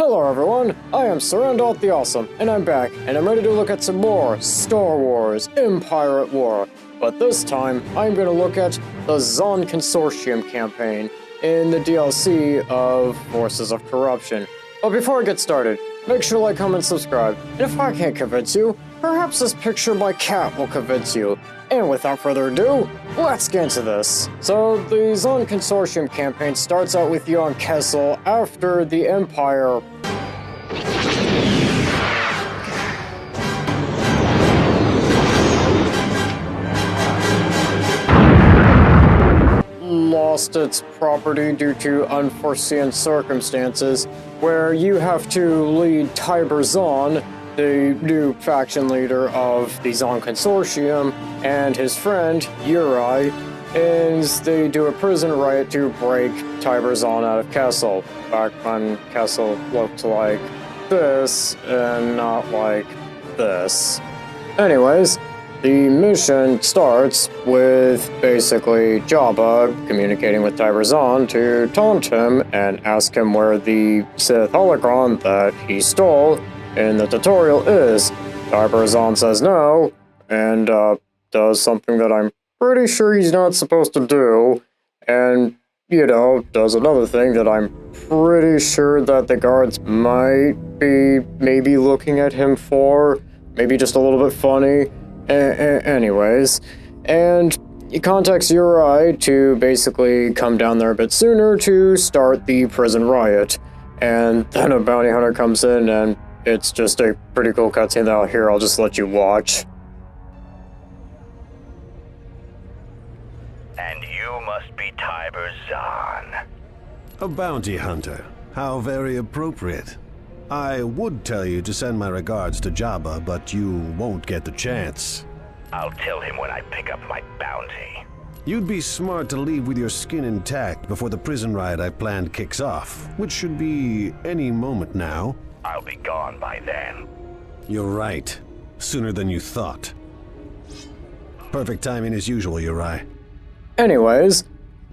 Hello everyone, I am Zann the Awesome, and I'm back, and I'm ready to look at some more Star Wars Empire at War. But this time, I'm going to look at the Zann Consortium campaign in the DLC of Forces of Corruption. But before I get started, make sure to like, comment, subscribe, and if I can't convince you, perhaps this picture of my cat will convince you. And without further ado, let's get into this. So, the Zann Consortium campaign starts out with you on Kessel after the Empire lost its property due to unforeseen circumstances, where you have to lead Tiber Zann, the new faction leader of the Zann Consortium, and his friend, Uri, as they do a prison riot to break Tiber Zann out of Kessel. Back when Kessel looked like this, and not like this. Anyways, the mission starts with basically Jabba communicating with Tiber Zann to taunt him and ask him where the Sith holocron that he stole in the tutorial is. Tiber Zann says no, and does something that I'm pretty sure he's not supposed to do, and, you know, does another thing that I'm pretty sure that the guards might be maybe looking at him for, maybe just a little bit funny. Anyways, and he contacts Uri to basically come down there a bit sooner to start the prison riot, and then a bounty hunter comes in, and it's just a pretty cool cutscene that I'll just let you watch. And you must be Tiber Zann. A bounty hunter. How very appropriate. I would tell you to send my regards to Jabba, but you won't get the chance. I'll tell him when I pick up my bounty. You'd be smart to leave with your skin intact before the prison riot I planned kicks off, which should be any moment now. I'll be gone by then. You're right. Sooner than you thought. Perfect timing as usual, Uri. Anyways,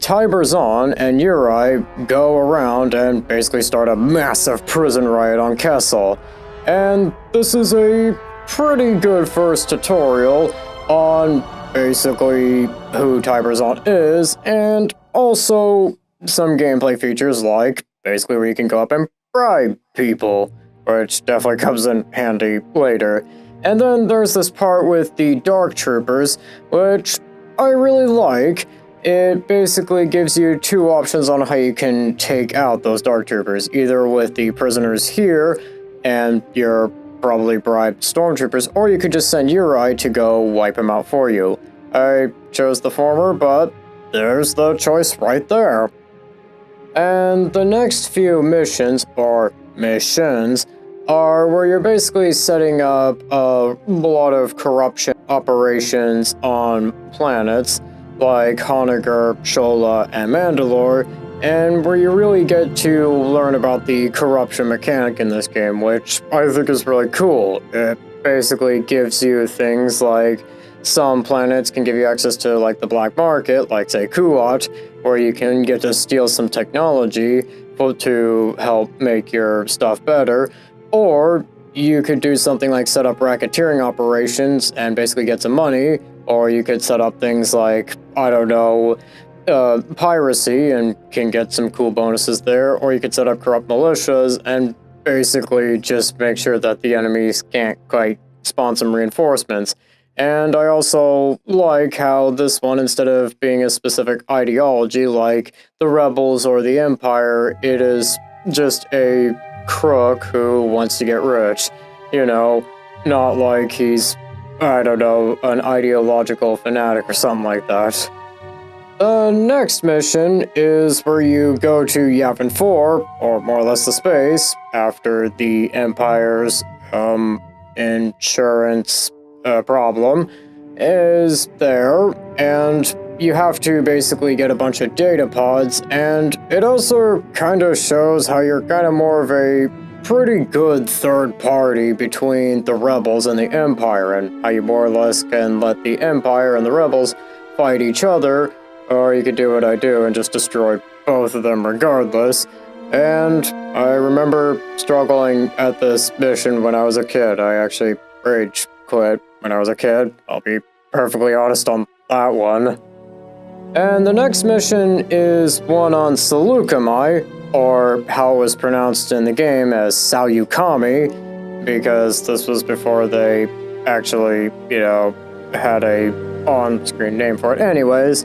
Tiber Zann and Uri go around and basically start a massive prison riot on Kessel. And this is a pretty good first tutorial on basically who Tiber Zann is, and also some gameplay features like basically where you can go up and bribe people, which definitely comes in handy later. And then there's this part with the Dark Troopers, which I really like. It basically gives you two options on how you can take out those Dark Troopers, either with the prisoners here and your probably bribed stormtroopers, or you could just send Uri to go wipe them out for you. I chose the former, but there's the choice right there. And the next few missions, or missions, are where you're basically setting up a lot of corruption operations on planets like Honegar, Shola, and Mandalore, and where you really get to learn about the corruption mechanic in this game, which I think is really cool. It basically gives you things like some planets can give you access to like the black market, like say Kuat, where you can get to steal some technology to help make your stuff better, or you could do something like set up racketeering operations and basically get some money, or you could set up things like, I don't know, piracy and can get some cool bonuses there, or you could set up corrupt militias and basically just make sure that the enemies can't quite spawn some reinforcements. And I also like how this one, instead of being a specific ideology like the Rebels or the Empire, it is just a crook who wants to get rich. You know, not like he's, I don't know, an ideological fanatic or something like that. The next mission is where you go to Yavin 4, or more or less the space, after the Empire's insurance problem is there, and you have to basically get a bunch of data pods, and it also kind of shows how you're kind of more of a pretty good third party between the Rebels and the Empire, and how you more or less can let the Empire and the Rebels fight each other, or you could do what I do and just destroy both of them regardless. And I remember struggling at this mission when I was a kid. I actually rage quit when I was a kid. I'll be perfectly honest on that one. And the next mission is one on Salukami, or how it was pronounced in the game as Salyukami, because this was before they actually, had a on-screen name for it. Anyways,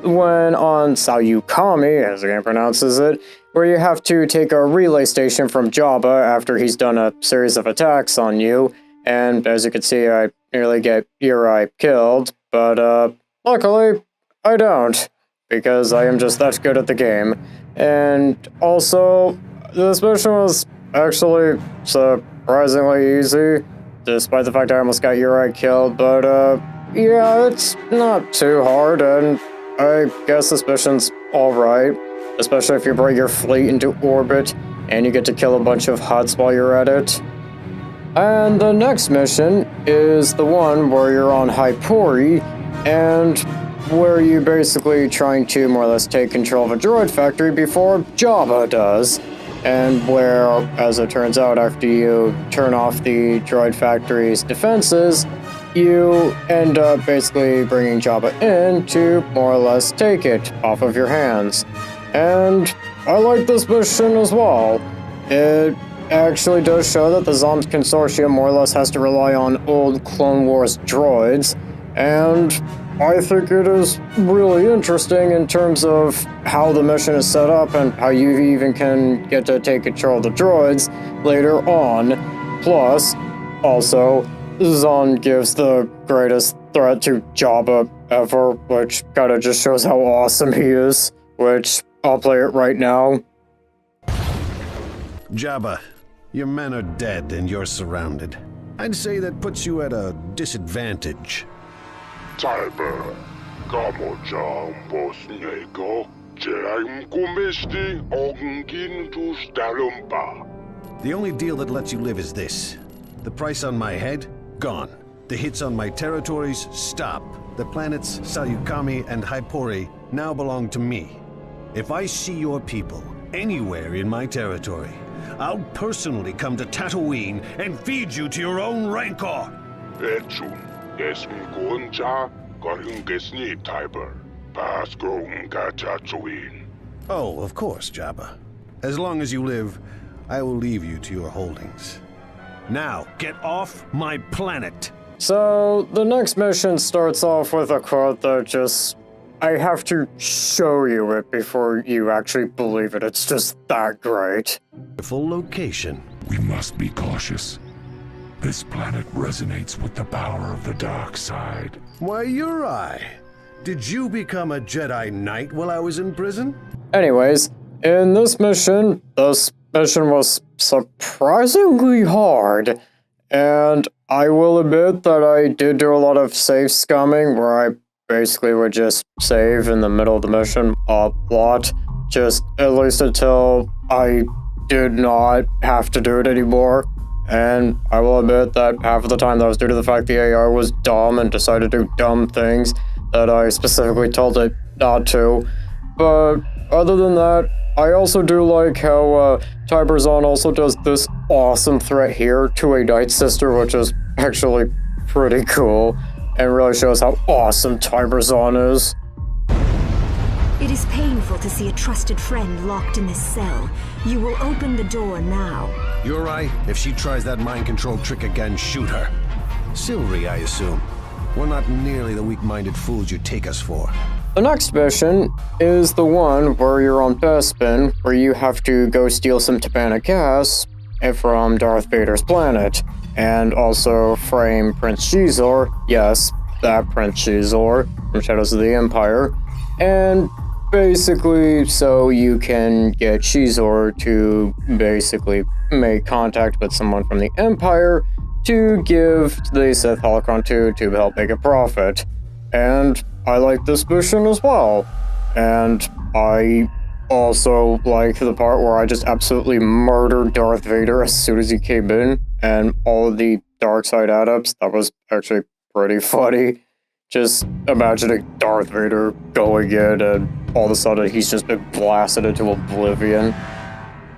when on Salyukami, as the game pronounces it, where you have to take a relay station from Jabba after he's done a series of attacks on you, and as you can see, I nearly get Uri killed, but luckily, I don't, because I am just that good at the game. And also, this mission was actually surprisingly easy, despite the fact I almost got Uri killed, but yeah, it's not too hard, and I guess this mission's alright, especially if you bring your fleet into orbit, and you get to kill a bunch of Hutts while you're at it. And the next mission is the one where you're on Hypori, and where you're basically trying to more or less take control of a droid factory before Jabba does, and where, as it turns out, after you turn off the droid factory's defenses, you end up basically bringing Jabba in to more or less take it off of your hands. And I like this mission as well. It actually does show that the Zann Consortium more or less has to rely on old Clone Wars droids, and I think it is really interesting in terms of how the mission is set up and how you even can get to take control of the droids later on. Plus, also, Zann gives the greatest threat to Jabba ever, which kinda just shows how awesome he is, which I'll play it right now. Jabba, your men are dead and you're surrounded. I'd say that puts you at a disadvantage. Tiber, Gamojam Bosnego, Jeraim Gumesti, Ogngin to Stalumba. The only deal that lets you live is this. The price on my head? Gone. The hits on my territories? Stop. The planets Salyukami and Hypori now belong to me. If I see your people anywhere in my territory, I'll personally come to Tatooine and feed you to your own rancor. Etchun, Desm Gonja, Garungesni Tiber, Pasgong Gachachuin. Oh, of course, Jabba. As long as you live, I will leave you to your holdings. Now, get off my planet! So, the next mission starts off with a quote that I have to show you it before you actually believe it. It's just that great. Full location. We must be cautious. This planet resonates with the power of the dark side. Why, Uri! Did you become a Jedi Knight while I was in prison? Anyways, in this mission was surprisingly hard, and I will admit that I did do a lot of save scumming where I basically would just save in the middle of the mission a lot, just at least until I did not have to do it anymore. And I will admit that half of the time that was due to the fact the AI was dumb and decided to do dumb things that I specifically told it not to. But other than that, I also do like how Tiber Zann also does this awesome threat here to a Night Sister, which is actually pretty cool, and really shows how awesome Tiber Zann is. It is painful to see a trusted friend locked in this cell. You will open the door now. Uri, if she tries that mind control trick again, shoot her. Silvery, I assume. We're not nearly the weak-minded fools you take us for. The next mission is the one where you're on Bespin, where you have to go steal some Tabana gas from Darth Vader's planet, and also frame Prince Xizor, yes, that Prince Xizor from Shadows of the Empire, and basically so you can get Xizor to basically make contact with someone from the Empire to give the Sith Holocron to help make a profit. And I like this mission as well. And I also like the part where I just absolutely murdered Darth Vader as soon as he came in, and all of the dark side adepts. That was actually pretty funny. Just imagining Darth Vader going in and all of a sudden he's just been blasted into oblivion.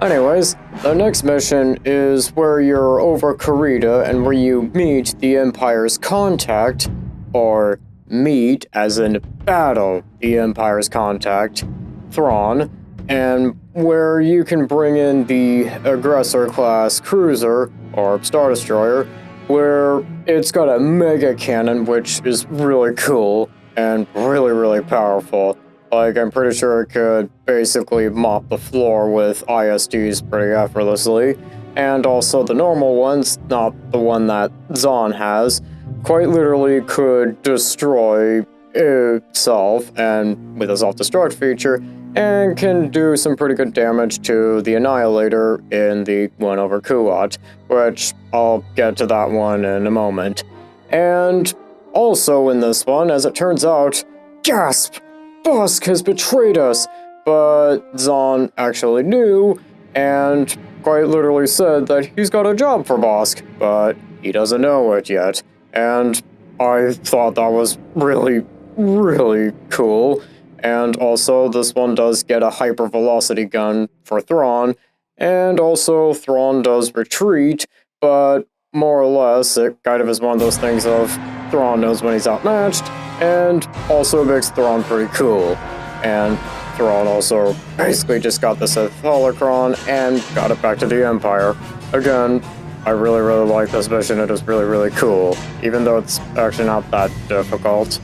Anyways, the next mission is where you're over Kurita and where you meet the Empire's contact, or meet as in battle the Empire's contact, Thrawn, and where you can bring in the Aggressor class cruiser, or Star Destroyer, where it's got a mega cannon, which is really cool and really, really powerful. Like, I'm pretty sure it could basically mop the floor with ISDs pretty effortlessly. And also the normal ones, not the one that Zann has, quite literally could destroy itself, and with a self-destruct feature, and can do some pretty good damage to the Annihilator in the one over Kuat, which I'll get to that one in a moment. And also in this one, as it turns out, gasp! Bosk has betrayed us, but Zann actually knew, and quite literally said that he's got a job for Bosk, but he doesn't know it yet. And I thought that was really, really cool. And also, this one does get a hypervelocity gun for Thrawn, and also Thrawn does retreat, but more or less, it kind of is one of those things of Thrawn knows when he's outmatched, and also makes Thrawn pretty cool. And Thrawn also basically just got this Sith holocron and got it back to the Empire. Again, I really, really like this mission. It is really, really cool, even though it's actually not that difficult.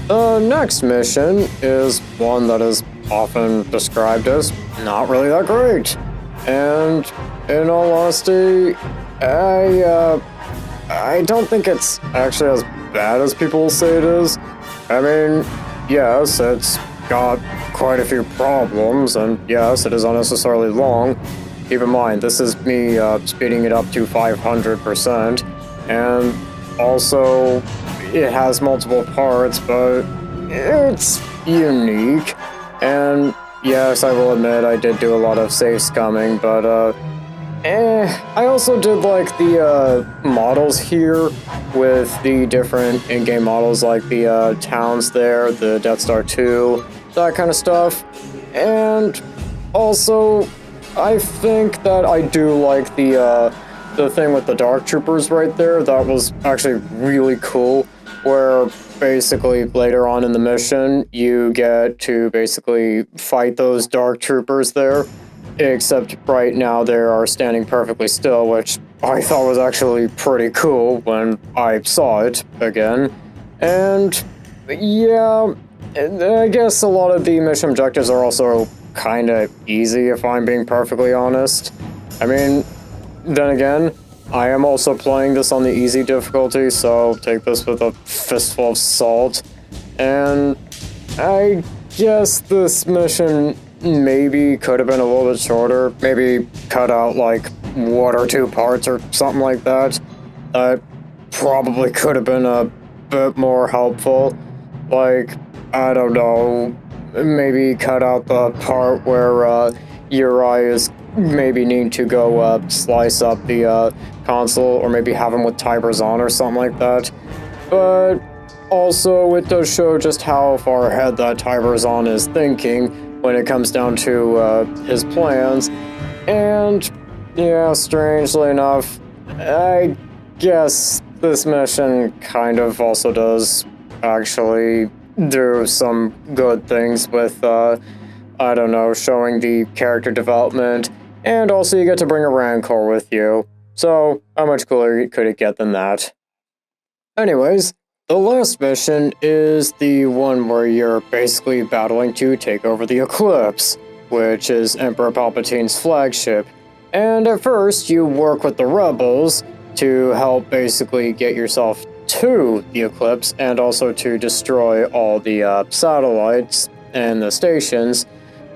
The next mission is one that is often described as not really that great. And in all honesty, I don't think it's actually as bad as people say it is. I mean, yes, it's got quite a few problems, and yes, it is unnecessarily long. Keep in mind, this is me speeding it up to 500%, and also it has multiple parts, but it's unique. And yes, I will admit I did do a lot of safe scumming, but I also did like the models here with the different in-game models, like the towns there, the Death Star 2, that kind of stuff. And also, I think that I do like the thing with the Dark Troopers right there. That was actually really cool, where basically later on in the mission, you get to basically fight those Dark Troopers there. Except right now they are standing perfectly still, which I thought was actually pretty cool when I saw it again. And yeah, I guess a lot of the mission objectives are also kind of easy, if I'm being perfectly honest. I mean, then again, I am also playing this on the easy difficulty, so take this with a fistful of salt. And I guess this mission maybe could have been a little bit shorter. Maybe cut out like 1 or 2 parts or something like that. That probably could have been a bit more helpful. Like, I don't know, maybe cut out the part where Uri is maybe need to go slice up the console, or maybe have him with Tiber Zann or something like that. But also, it does show just how far ahead that Tiber Zann is thinking when it comes down to his plans. And yeah, strangely enough, I guess this mission kind of also does actually do some good things with, I don't know, showing the character development, and also you get to bring a Rancor with you. So, how much cooler could it get than that? Anyways, the last mission is the one where you're basically battling to take over the Eclipse, which is Emperor Palpatine's flagship. And at first, you work with the rebels to help basically get yourself to the Eclipse, and also to destroy all the satellites and the stations.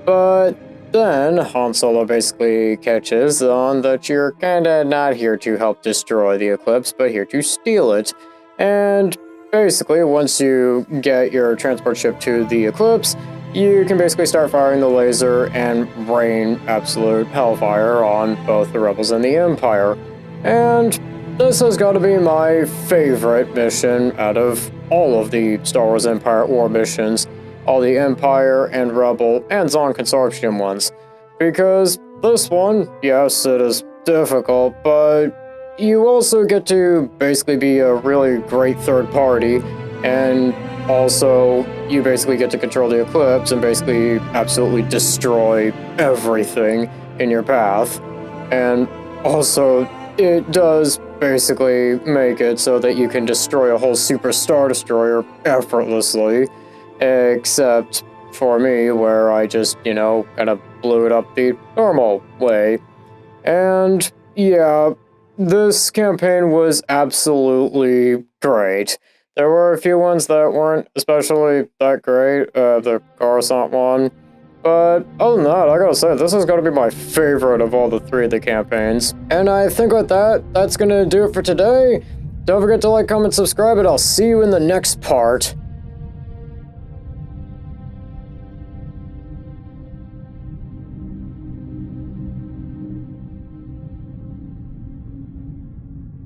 But then Han Solo basically catches on that you're kinda not here to help destroy the Eclipse, but here to steal it. And basically, once you get your transport ship to the Eclipse, you can basically start firing the laser and rain absolute hellfire on both the Rebels and the Empire. And this has got to be my favorite mission out of all of the Star Wars Empire War missions, all the Empire and Rebel and Zann Consortium ones, because this one, yes, it is difficult, but you also get to basically be a really great third party, and also you basically get to control the eclipse and basically absolutely destroy everything in your path. And also, it does basically make it so that you can destroy a whole Super Star Destroyer effortlessly, except for me, where I just, kind of blew it up the normal way. And yeah, this campaign was absolutely great. There were a few ones that weren't especially that great, the Coruscant one. But other than that, I gotta say, this is gonna be my favorite of all the three of the campaigns. And I think with that, that's gonna do it for today. Don't forget to like, comment, subscribe, and I'll see you in the next part.